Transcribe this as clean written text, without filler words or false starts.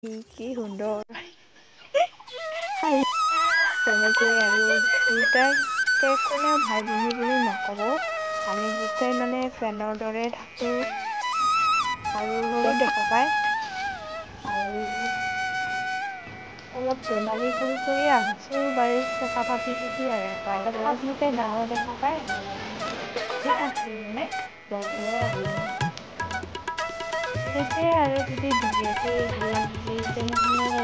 কি সুন্দৰ তেনেকৈ আৰু দুয়োটাকে কোনেও ভাই ভনী বুলি নক'ব আমি গোটেই মানে ফ্ৰেণ্ডৰ দৰে থাকোঁ আৰু দেখা পায় আৰু অলপ ধেমালি কৰি আছোঁ বাৰু কথা পাতি আৰু তথাপিওতে ডাঙৰ দেখা পায় ঠিক আছে মানে সেইটোৱে আৰু যদি ধুনীয়াকৈ ভাল লাগিছিল তেনেহ'লে